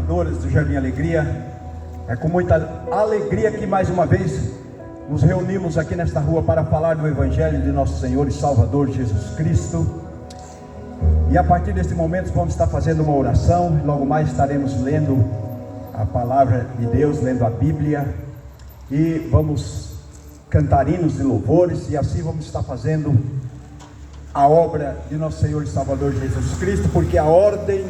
trabalhadores do Jardim Alegria, é com muita alegria que mais uma vez nos reunimos aqui nesta rua para falar do Evangelho de nosso Senhor e Salvador Jesus Cristo. E a partir deste momento vamos estar fazendo uma oração, e logo mais estaremos lendo a palavra de Deus, lendo a Bíblia, e vamos cantar hinos de louvores, e assim vamos estar fazendo a obra de nosso Senhor e Salvador Jesus Cristo, porque a ordem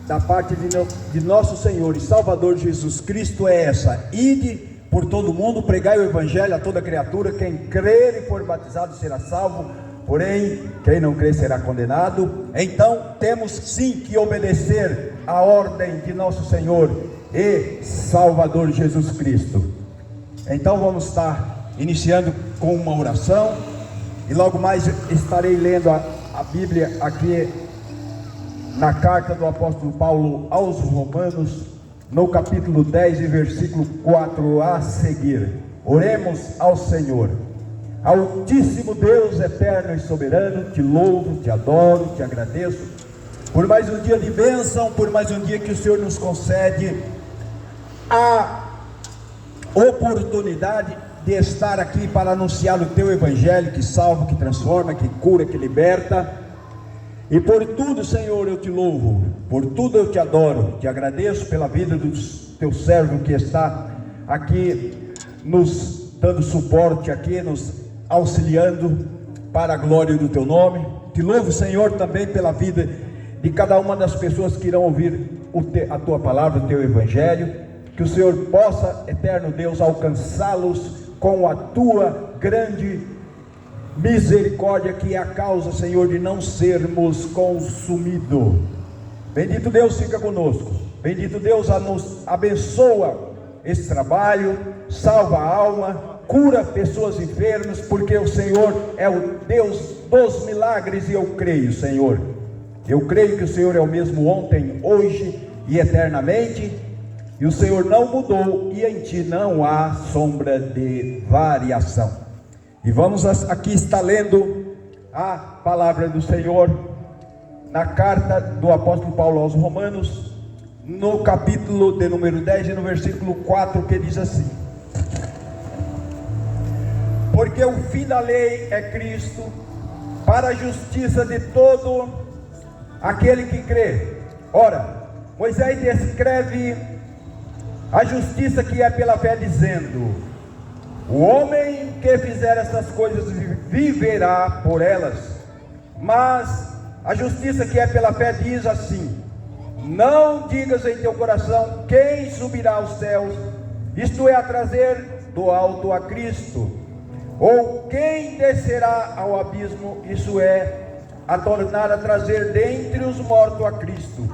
da parte de nosso Senhor e Salvador Jesus Cristo é essa: ide por todo mundo, pregai o Evangelho a toda criatura. Quem crer e for batizado será salvo, porém quem não crer será condenado. Então temos sim que obedecer a ordem de nosso Senhor e Salvador Jesus Cristo. Então vamos estar iniciando com uma oração, e logo mais estarei lendo a Bíblia aqui na carta do apóstolo Paulo aos Romanos, no capítulo 10 e versículo 4 a seguir. Oremos ao Senhor. Altíssimo Deus, eterno e soberano, te louvo, te adoro, te agradeço por mais um dia de bênção, por mais um dia que o Senhor nos concede a oportunidade de estar aqui para anunciar o teu Evangelho, que salva, que transforma, que cura, que liberta. E por tudo, Senhor, eu te louvo, por tudo eu te adoro, te agradeço pela vida do teu servo que está aqui nos dando suporte, aqui nos auxiliando para a glória do teu nome. Te louvo, Senhor, também pela vida de cada uma das pessoas que irão ouvir a tua palavra, o teu Evangelho, que o Senhor possa, eterno Deus, alcançá-los com a tua grande misericórdia, que é a causa, Senhor, de não sermos consumidos. Bendito Deus, fica conosco. Bendito Deus, nos abençoa esse trabalho, salva a alma, cura pessoas enfermas, porque o Senhor é o Deus dos milagres, e eu creio, Senhor. Eu creio que o Senhor é o mesmo ontem, hoje e eternamente, e o Senhor não mudou, e em ti não há sombra de variação. E vamos aqui estar lendo a palavra do Senhor na carta do apóstolo Paulo aos Romanos, no capítulo de número 10 e no versículo 4, que diz assim: porque o fim da lei é Cristo, para a justiça de todo aquele que crê. Ora, Moisés descreve a justiça que é pela fé, dizendo: o homem que fizer estas coisas viverá por elas. Mas a justiça que é pela fé diz assim: não digas em teu coração quem subirá aos céus, isto é, a trazer do alto a Cristo, ou quem descerá ao abismo, isso é, a tornar a trazer dentre os mortos a Cristo.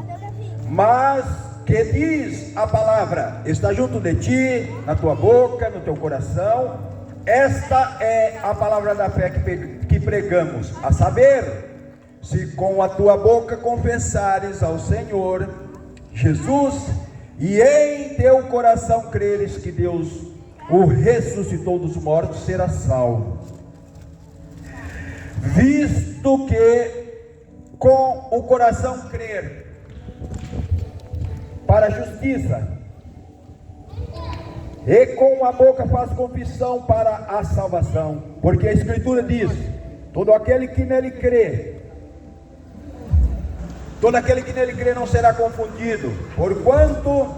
Mas que diz a palavra, está junto de ti, na tua boca, no teu coração. Esta é a palavra da fé que pregamos, a saber, se com a tua boca confessares ao Senhor Jesus, e em teu coração creres que Deus o ressuscitou dos mortos, serás salvo. Visto que com o coração crer para a justiça, e com a boca faz confissão para a salvação, porque a Escritura diz: todo aquele que nele crê não será confundido, porquanto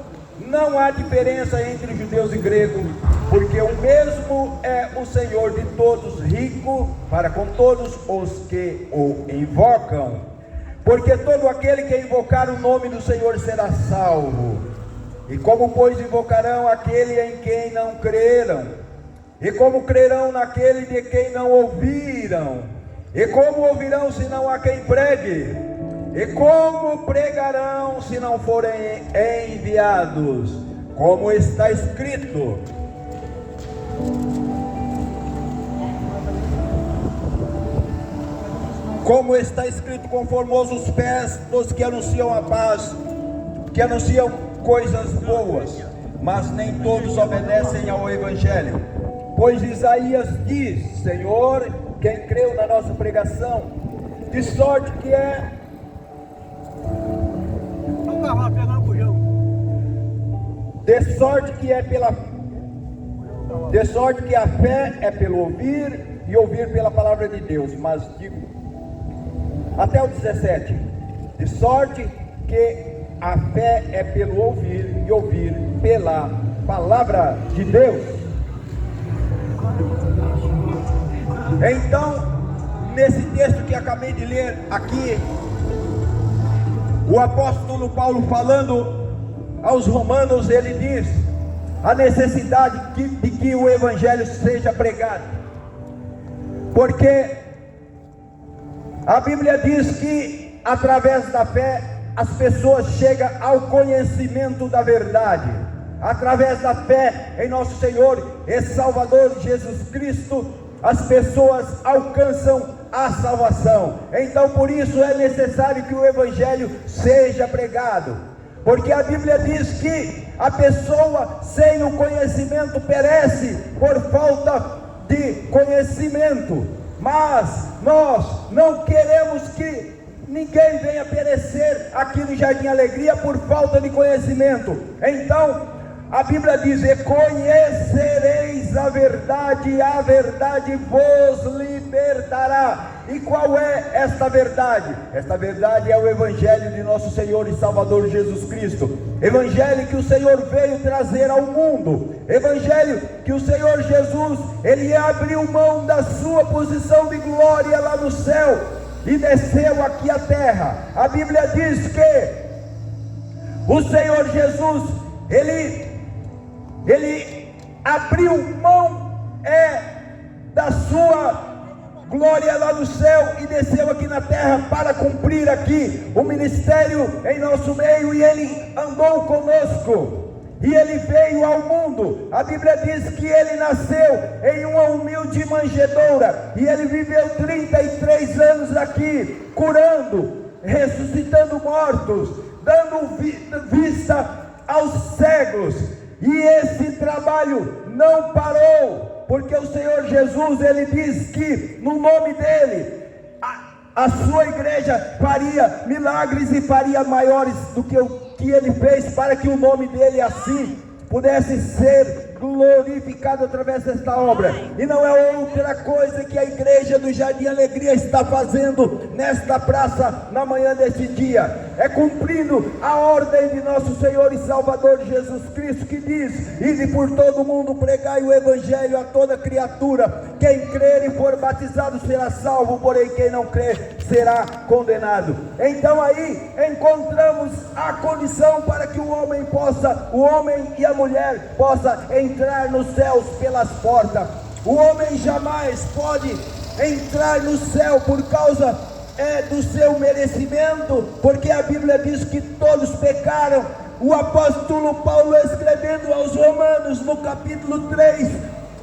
não há diferença entre judeus e gregos, porque o mesmo é o Senhor de todos, rico para com todos os que o invocam. Porque todo aquele que invocar o nome do Senhor será salvo. E como, pois, invocarão aquele em quem não creram? E como crerão naquele de quem não ouviram? E como ouvirão se não há quem pregue? E como pregarão se não forem enviados? Como está escrito: como está escrito, conformosos os pés dos que anunciam a paz, que anunciam coisas boas, mas nem todos obedecem ao Evangelho. Pois Isaías diz: Senhor, quem creu na nossa pregação? De sorte que é De sorte que a fé é pelo ouvir, e ouvir pela palavra de Deus. Mas digo, até o 17, de sorte que a fé é pelo ouvir, e ouvir pela palavra de Deus. Então, nesse texto que acabei de ler aqui, o apóstolo Paulo, falando aos romanos, ele diz a necessidade de que o evangelho seja pregado, porque a Bíblia diz que através da fé as pessoas chegam ao conhecimento da verdade. Através da fé em nosso Senhor e Salvador Jesus Cristo, as pessoas alcançam a salvação. Então por isso é necessário que o evangelho seja pregado, porque a Bíblia diz que a pessoa sem o conhecimento perece por falta de conhecimento. Mas nós não queremos que ninguém venha perecer aqui no Jardim Alegria por falta de conhecimento. Então a Bíblia diz: e conhecereis a verdade vos libertará. E qual é esta verdade? Esta verdade é o evangelho de nosso Senhor e Salvador Jesus Cristo. Evangelho que o Senhor veio trazer ao mundo. Evangelho que o Senhor Jesus, ele abriu mão da sua posição de glória lá no céu e desceu aqui à terra. A Bíblia diz que o Senhor Jesus, ele abriu mão da sua glória lá no céu e desceu aqui na terra para cumprir aqui o ministério em nosso meio, e ele andou conosco, e ele veio ao mundo. A Bíblia diz que ele nasceu em uma humilde manjedoura, e ele viveu 33 anos aqui, curando, ressuscitando mortos, dando vista aos cegos. E esse trabalho não parou, porque o Senhor Jesus, ele diz que no nome dele a sua igreja faria milagres e faria maiores do que o que ele fez, para que o nome dele assim pudesse ser glorificado através desta obra. E não é outra coisa que a igreja do Jardim Alegria está fazendo nesta praça na manhã deste dia, é cumprindo a ordem de nosso Senhor e Salvador Jesus Cristo, que diz: ide por todo o mundo, pregai o evangelho a toda criatura, quem crer e for batizado será salvo, porém quem não crer será condenado. Então aí encontramos a condição para que o homem e a mulher possa entrar nos céus pelas portas. O homem jamais pode entrar no céu por causa do seu merecimento, porque a Bíblia diz que todos pecaram. O apóstolo Paulo, escrevendo aos Romanos no capítulo 3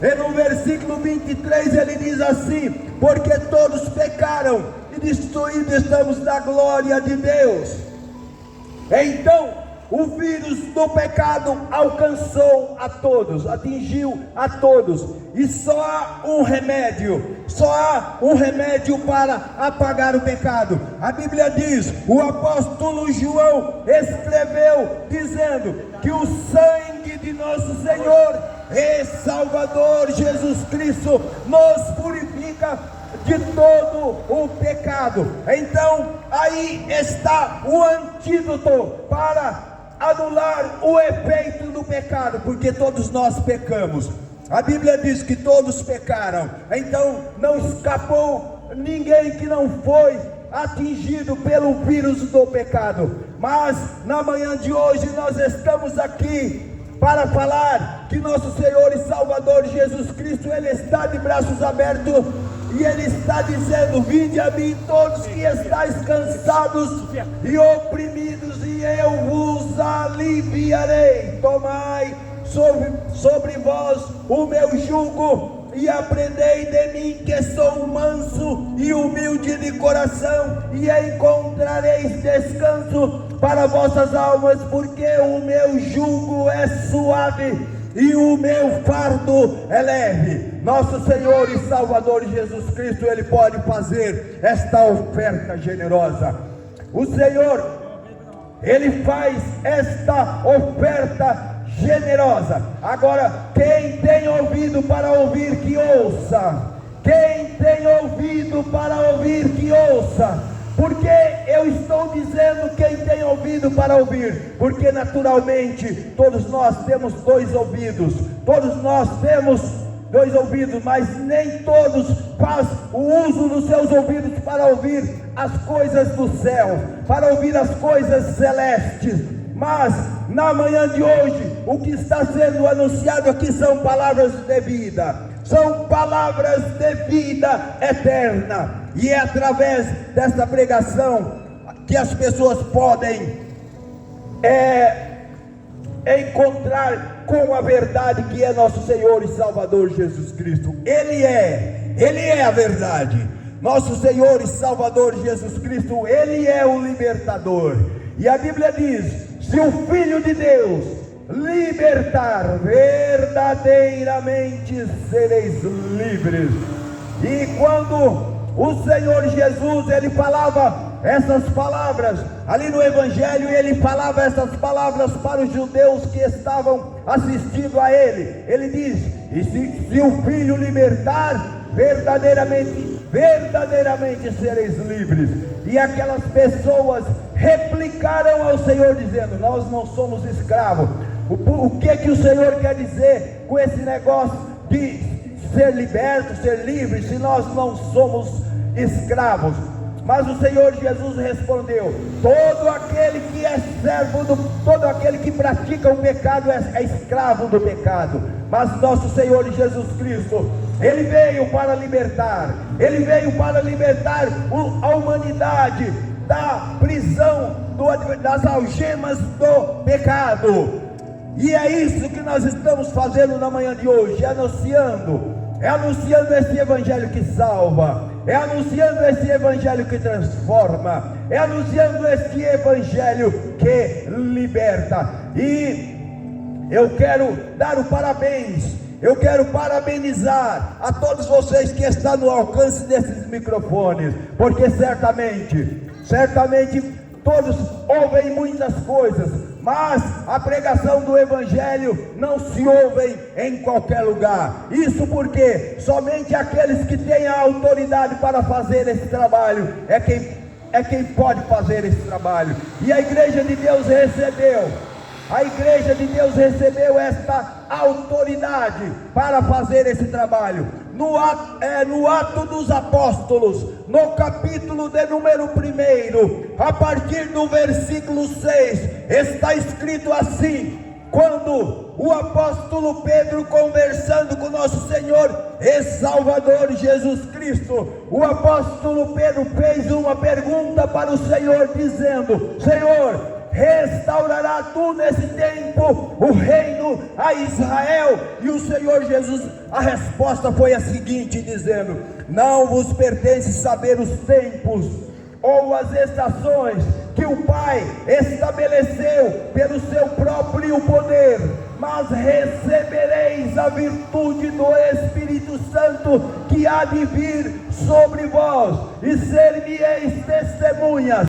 e no versículo 23, ele diz assim: porque todos pecaram e destruídos estamos da glória de Deus. Então o vírus do pecado alcançou a todos, atingiu a todos, e só há um remédio para apagar o pecado. A Bíblia diz, o apóstolo João escreveu dizendo que o sangue de nosso Senhor e Salvador Jesus Cristo nos purifica de todo o pecado. Então aí está o antídoto para anular o efeito do pecado, porque todos nós pecamos. A Bíblia diz que todos pecaram, então não escapou ninguém que não foi atingido pelo vírus do pecado. Mas na manhã de hoje nós estamos aqui para falar que nosso Senhor e Salvador Jesus Cristo, ele está de braços abertos, e ele está dizendo: vinde a mim todos que estáis cansados e oprimidos, e eu vos aliviarei. Tomai sobre vós o meu jugo e aprendei de mim, que sou manso e humilde de coração, e encontrareis descanso para vossas almas, porque o meu jugo é suave e o meu fardo é leve. Nosso Senhor e Salvador Jesus Cristo, ele pode fazer esta oferta generosa. O Senhor, ele faz esta oferta generosa. Agora, quem tem ouvido para ouvir, que ouça. Quem tem ouvido para ouvir, que ouça. Por que eu estou dizendo quem tem ouvido para ouvir? Porque naturalmente todos nós temos dois ouvidos. Todos nós temos dois ouvidos, mas nem todos faz o uso dos seus ouvidos para ouvir as coisas do céu, para ouvir as coisas celestes. Mas na manhã de hoje, o que está sendo anunciado aqui são palavras de vida, são palavras de vida eterna. E é através desta pregação que as pessoas podem encontrar com a verdade que é nosso Senhor e Salvador Jesus Cristo. Ele é a verdade. Nosso Senhor e Salvador Jesus Cristo, Ele é o libertador. E a Bíblia diz: se o Filho de Deus libertar, verdadeiramente sereis livres. E quando o Senhor Jesus, Ele falava essas palavras ali no Evangelho, e Ele falava essas palavras para os judeus que estavam assistindo a Ele. Ele diz: e se o Filho libertar, verdadeiramente sereis livres. E aquelas pessoas replicaram ao Senhor dizendo: nós não somos escravos. O que o Senhor quer dizer com esse negócio de ser liberto, ser livre, se nós não somos escravos? Mas o Senhor Jesus respondeu: todo aquele que é servo todo aquele que pratica o pecado é escravo do pecado. Mas nosso Senhor Jesus Cristo, Ele veio para libertar, Ele veio para libertar a humanidade da prisão, das algemas do pecado. E é isso que nós estamos fazendo na manhã de hoje, anunciando esse Evangelho que salva, é anunciando esse Evangelho que transforma, é anunciando esse Evangelho que liberta. E eu quero dar o parabéns, eu quero parabenizar a todos vocês que estão no alcance desses microfones, porque certamente todos ouvem muitas coisas, mas a pregação do Evangelho não se ouve em qualquer lugar. Isso porque somente aqueles que têm a autoridade para fazer esse trabalho é quem pode fazer esse trabalho. E a Igreja de Deus recebeu esta autoridade para fazer esse trabalho. No Ato dos Apóstolos, no capítulo de número 1, a partir do versículo 6, está escrito assim: quando o apóstolo Pedro, conversando com nosso Senhor e Salvador Jesus Cristo, o apóstolo Pedro fez uma pergunta para o Senhor, dizendo: Senhor, restaurará tu nesse tempo o reino a Israel? E o Senhor Jesus, a resposta foi a seguinte, dizendo: não vos pertence saber os tempos ou as estações que o Pai estabeleceu pelo seu próprio poder, mas recebereis a virtude do Espírito Santo que há de vir sobre vós, e ser-me-eis testemunhas